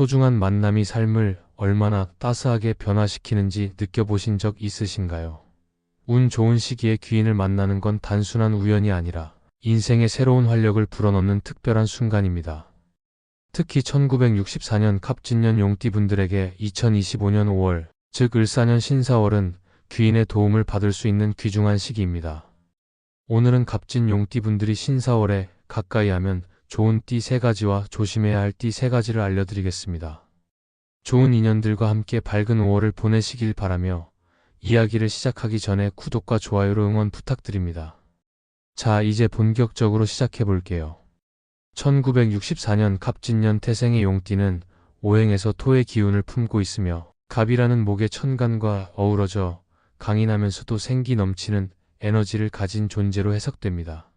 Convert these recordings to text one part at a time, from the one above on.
소중한 만남이 삶을 얼마나 따스하게 변화시키는지 느껴보신 적 있으신가요? 운 좋은 시기에 귀인을 만나는 건 단순한 우연이 아니라 인생의 새로운 활력을 불어넣는 특별한 순간입니다. 특히 1964년 갑진년 용띠분들에게 2025년 5월, 즉 을사년 신사월은 귀인의 도움을 받을 수 있는 귀중한 시기입니다. 오늘은 갑진 용띠분들이 신사월에 가까이 하면 좋은 띠 3가지와 조심해야 할 띠 3가지를 알려드리겠습니다. 좋은 인연들과 함께 밝은 5월을 보내시길 바라며 이야기를 시작하기 전에 구독과 좋아요로 응원 부탁드립니다. 자, 이제 본격적으로 시작해 볼게요. 1964년 갑진년 태생의 용띠는 오행에서 토의 기운을 품고 있으며 갑이라는 목의 천간과 어우러져 강인하면서도 생기 넘치는 에너지를 가진 존재로 해석됩니다.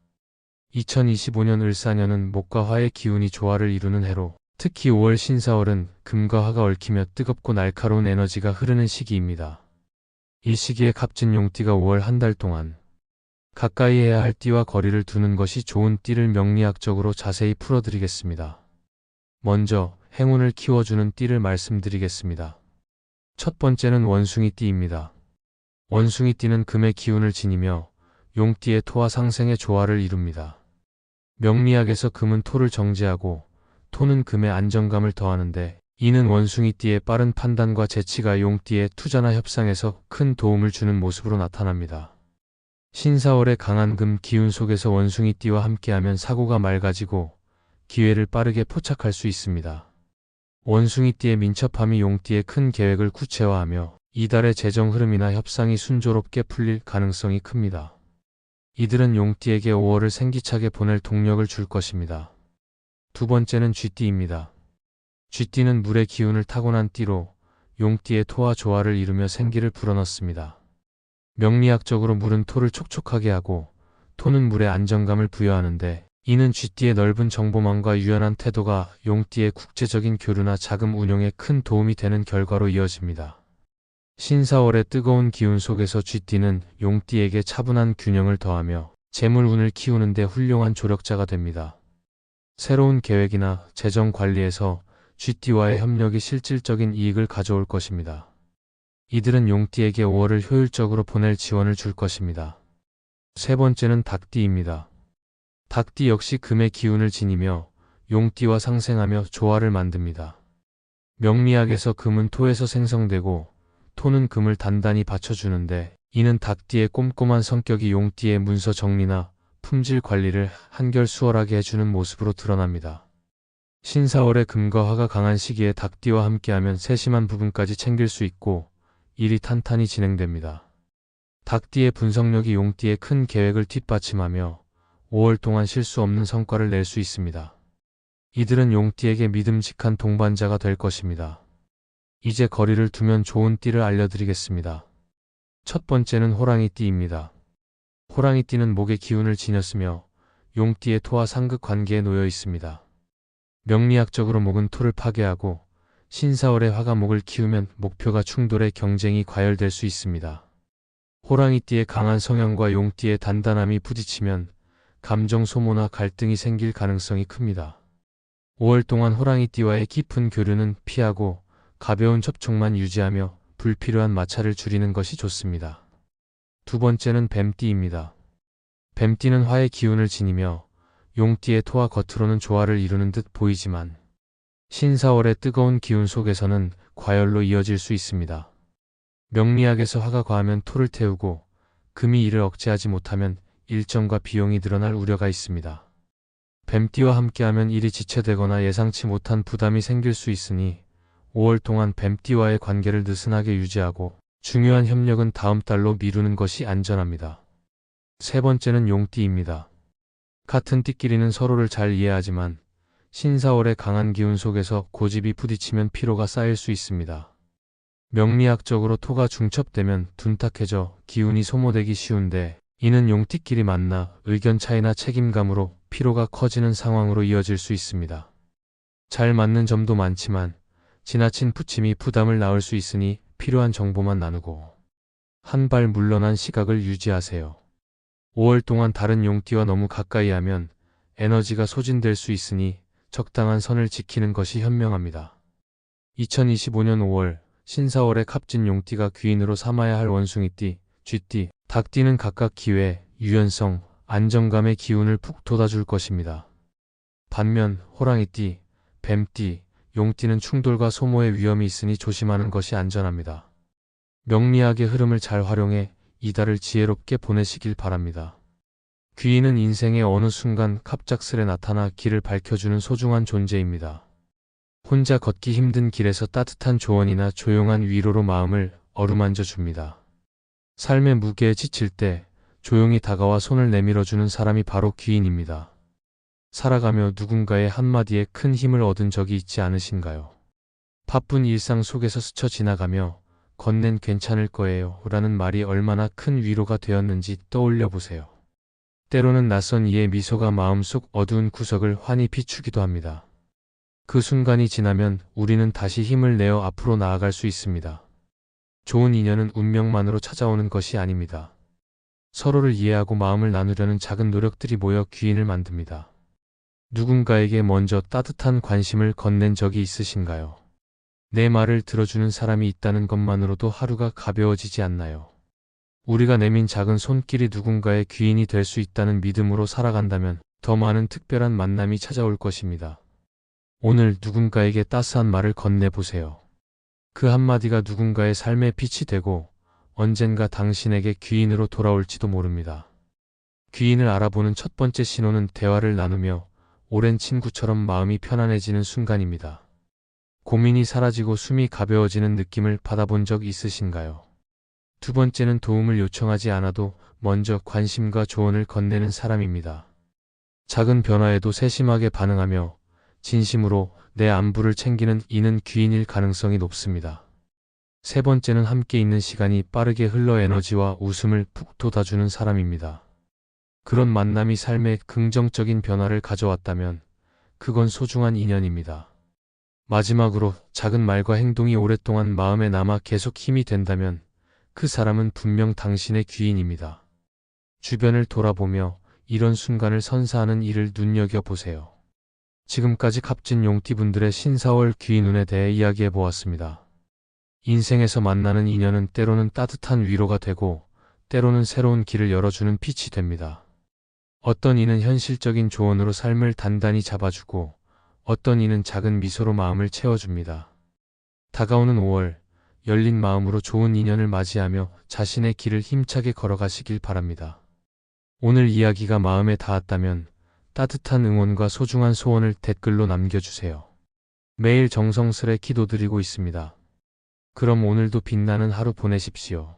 2025년 을사년은 목과 화의 기운이 조화를 이루는 해로 특히 5월 신사월은 금과 화가 얽히며 뜨겁고 날카로운 에너지가 흐르는 시기입니다. 이 시기에 갑진 용띠가 5월 한 달 동안 가까이 해야 할 띠와 거리를 두는 것이 좋은 띠를 명리학적으로 자세히 풀어드리겠습니다. 먼저 행운을 키워주는 띠를 말씀드리겠습니다. 첫 번째는 원숭이 띠입니다. 원숭이 띠는 금의 기운을 지니며 용띠의 토와 상생의 조화를 이룹니다. 명리학에서 금은 토를 정제하고 토는 금의 안정감을 더하는데 이는 원숭이 띠의 빠른 판단과 재치가 용띠의 투자나 협상에서 큰 도움을 주는 모습으로 나타납니다. 신사월의 강한 금 기운 속에서 원숭이 띠와 함께하면 사고가 맑아지고 기회를 빠르게 포착할 수 있습니다. 원숭이 띠의 민첩함이 용띠의 큰 계획을 구체화하며 이달의 재정 흐름이나 협상이 순조롭게 풀릴 가능성이 큽니다. 이들은 용띠에게 5월을 생기차게 보낼 동력을 줄 것입니다. 두 번째는 쥐띠입니다. 쥐띠는 물의 기운을 타고난 띠로 용띠의 토와 조화를 이루며 생기를 불어넣습니다. 명리학적으로 물은 토를 촉촉하게 하고 토는 물의 안정감을 부여하는데 이는 쥐띠의 넓은 정보망과 유연한 태도가 용띠의 국제적인 교류나 자금 운용에 큰 도움이 되는 결과로 이어집니다. 신사월의 뜨거운 기운 속에서 쥐띠는 용띠에게 차분한 균형을 더하며 재물운을 키우는 데 훌륭한 조력자가 됩니다. 새로운 계획이나 재정 관리에서 쥐띠와의 협력이 실질적인 이익을 가져올 것입니다. 이들은 용띠에게 5월을 효율적으로 보낼 지원을 줄 것입니다. 세 번째는 닭띠입니다. 닭띠 역시 금의 기운을 지니며 용띠와 상생하며 조화를 만듭니다. 명리학에서 금은 토에서 생성되고 토는 금을 단단히 받쳐주는데 이는 닭띠의 꼼꼼한 성격이 용띠의 문서 정리나 품질 관리를 한결 수월하게 해주는 모습으로 드러납니다. 신사월의 금과 화가 강한 시기에 닭띠와 함께하면 세심한 부분까지 챙길 수 있고 일이 탄탄히 진행됩니다. 닭띠의 분석력이 용띠의 큰 계획을 뒷받침하며 5월 동안 실수 없는 성과를 낼 수 있습니다. 이들은 용띠에게 믿음직한 동반자가 될 것입니다. 이제 거리를 두면 좋은 띠를 알려드리겠습니다. 첫 번째는 호랑이띠입니다. 호랑이띠는 목의 기운을 지녔으며 용띠의 토와 상극 관계에 놓여 있습니다. 명리학적으로 목은 토를 파괴하고 신사월의 화가 목을 키우면 목표가 충돌해 경쟁이 과열될 수 있습니다. 호랑이띠의 강한 성향과 용띠의 단단함이 부딪히면 감정 소모나 갈등이 생길 가능성이 큽니다. 5월 동안 호랑이띠와의 깊은 교류는 피하고 가벼운 접촉만 유지하며 불필요한 마찰을 줄이는 것이 좋습니다. 두 번째는 뱀띠입니다. 뱀띠는 화의 기운을 지니며 용띠의 토와 겉으로는 조화를 이루는 듯 보이지만 신사월의 뜨거운 기운 속에서는 과열로 이어질 수 있습니다. 명리학에서 화가 과하면 토를 태우고 금이 이를 억제하지 못하면 일정과 비용이 늘어날 우려가 있습니다. 뱀띠와 함께하면 일이 지체되거나 예상치 못한 부담이 생길 수 있으니 5월 동안 뱀띠와의 관계를 느슨하게 유지하고 중요한 협력은 다음 달로 미루는 것이 안전합니다. 세 번째는 용띠입니다. 같은 띠끼리는 서로를 잘 이해하지만 신사월의 강한 기운 속에서 고집이 부딪히면 피로가 쌓일 수 있습니다. 명리학적으로 토가 중첩되면 둔탁해져 기운이 소모되기 쉬운데 이는 용띠끼리 만나 의견 차이나 책임감으로 피로가 커지는 상황으로 이어질 수 있습니다. 잘 맞는 점도 많지만 지나친 푸침이 부담을 낳을 수 있으니 필요한 정보만 나누고 한 발 물러난 시각을 유지하세요. 5월 동안 다른 용띠와 너무 가까이 하면 에너지가 소진될 수 있으니 적당한 선을 지키는 것이 현명합니다. 2025년 5월 신사월의 갑진 용띠가 귀인으로 삼아야 할 원숭이띠, 쥐띠, 닭띠는 각각 기회, 유연성, 안정감의 기운을 푹 돋아줄 것입니다. 반면 호랑이띠, 뱀띠, 용띠는 충돌과 소모의 위험이 있으니 조심하는 것이 안전합니다. 명리학의 흐름을 잘 활용해 이달을 지혜롭게 보내시길 바랍니다. 귀인은 인생의 어느 순간 갑작스레 나타나 길을 밝혀주는 소중한 존재입니다. 혼자 걷기 힘든 길에서 따뜻한 조언이나 조용한 위로로 마음을 어루만져 줍니다. 삶의 무게에 지칠 때 조용히 다가와 손을 내밀어주는 사람이 바로 귀인입니다. 살아가며 누군가의 한마디에 큰 힘을 얻은 적이 있지 않으신가요? 바쁜 일상 속에서 스쳐 지나가며 건넨 괜찮을 거예요 라는 말이 얼마나 큰 위로가 되었는지 떠올려 보세요. 때로는 낯선 이의 미소가 마음속 어두운 구석을 환히 비추기도 합니다. 그 순간이 지나면 우리는 다시 힘을 내어 앞으로 나아갈 수 있습니다. 좋은 인연은 운명만으로 찾아오는 것이 아닙니다. 서로를 이해하고 마음을 나누려는 작은 노력들이 모여 귀인을 만듭니다. 누군가에게 먼저 따뜻한 관심을 건넨 적이 있으신가요? 내 말을 들어주는 사람이 있다는 것만으로도 하루가 가벼워지지 않나요? 우리가 내민 작은 손길이 누군가의 귀인이 될 수 있다는 믿음으로 살아간다면 더 많은 특별한 만남이 찾아올 것입니다. 오늘 누군가에게 따스한 말을 건네보세요. 그 한마디가 누군가의 삶의 빛이 되고 언젠가 당신에게 귀인으로 돌아올지도 모릅니다. 귀인을 알아보는 첫 번째 신호는 대화를 나누며 오랜 친구처럼 마음이 편안해지는 순간입니다. 고민이 사라지고 숨이 가벼워지는 느낌을 받아본 적 있으신가요? 두 번째는 도움을 요청하지 않아도 먼저 관심과 조언을 건네는 사람입니다. 작은 변화에도 세심하게 반응하며 진심으로 내 안부를 챙기는 이는 귀인일 가능성이 높습니다. 세 번째는 함께 있는 시간이 빠르게 흘러 에너지와 웃음을 푹 돋아주는 사람입니다. 그런 만남이 삶에 긍정적인 변화를 가져왔다면 그건 소중한 인연입니다. 마지막으로 작은 말과 행동이 오랫동안 마음에 남아 계속 힘이 된다면 그 사람은 분명 당신의 귀인입니다. 주변을 돌아보며 이런 순간을 선사하는 일을 눈여겨보세요. 지금까지 갑진 용띠분들의 신사월 귀인운에 대해 이야기해 보았습니다. 인생에서 만나는 인연은 때로는 따뜻한 위로가 되고 때로는 새로운 길을 열어주는 빛이 됩니다. 어떤 이는 현실적인 조언으로 삶을 단단히 잡아주고 어떤 이는 작은 미소로 마음을 채워줍니다. 다가오는 5월 열린 마음으로 좋은 인연을 맞이하며 자신의 길을 힘차게 걸어가시길 바랍니다. 오늘 이야기가 마음에 닿았다면 따뜻한 응원과 소중한 소원을 댓글로 남겨주세요. 매일 정성스레 기도드리고 있습니다. 그럼 오늘도 빛나는 하루 보내십시오.